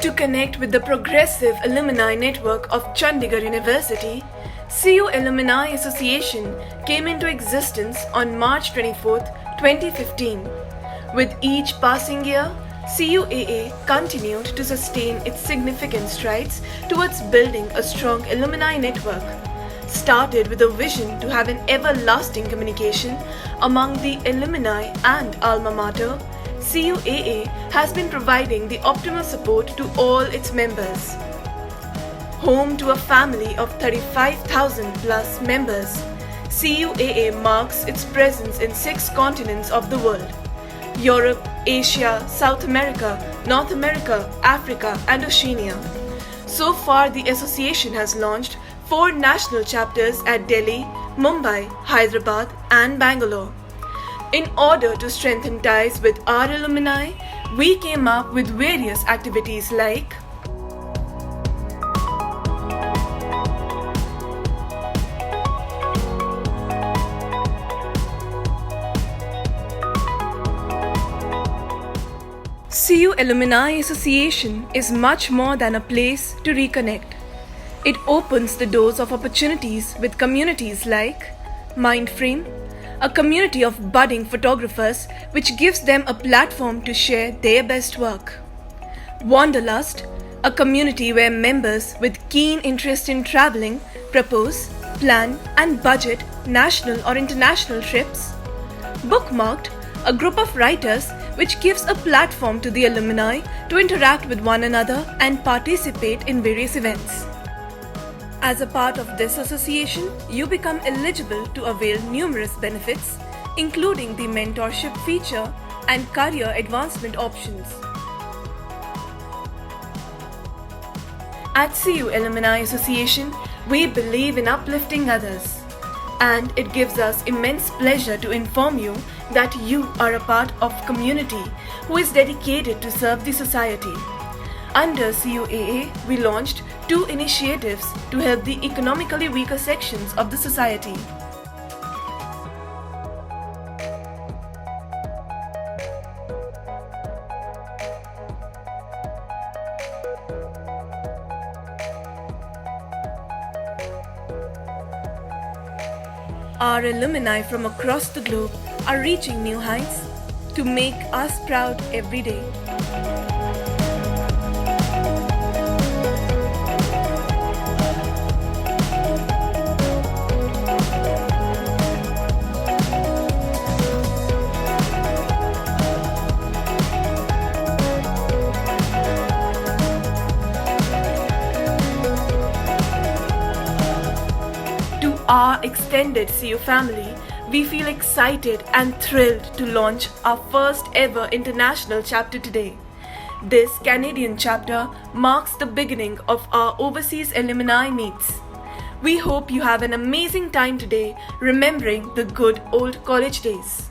To connect with the progressive alumni network of Chandigarh University, CU Alumni Association came into existence on March 24, 2015. With each passing year, CUAA continued to sustain its significant strides towards building a strong alumni network. Started with a vision to have an everlasting communication among the alumni and alma mater, CUAA has been providing the optimal support to all its members. Home to a family of 35,000 plus members, CUAA marks its presence in 6 continents of the world: Europe, Asia, South America, North America, Africa, and Oceania. So far, the association has launched 4 national chapters at Delhi, Mumbai, Hyderabad, and Bangalore. In order to strengthen ties with our alumni, we came up with various activities like CU Alumni Association is much more than a place to reconnect. It opens the doors of opportunities with communities like Mindframe, a community of budding photographers which gives them a platform to share their best work. Wanderlust, a community where members with keen interest in traveling propose, plan and budget national or international trips. Bookmarked, a group of writers which gives a platform to the alumni to interact with one another and participate in various events. As a part of this association, you become eligible to avail numerous benefits, including the mentorship feature and career advancement options. At CU Alumni Association, we believe in uplifting others, and it gives us immense pleasure to inform you that you are a part of a community who is dedicated to serve the society. Under CUAA, we launched 2 initiatives to help the economically weaker sections of the society. Our alumni from across the globe are reaching new heights to make us proud every day. To our extended CU family, we feel excited and thrilled to launch our first ever international chapter today. This Canadian chapter marks the beginning of our overseas alumni meets. We hope you have an amazing time today remembering the good old college days.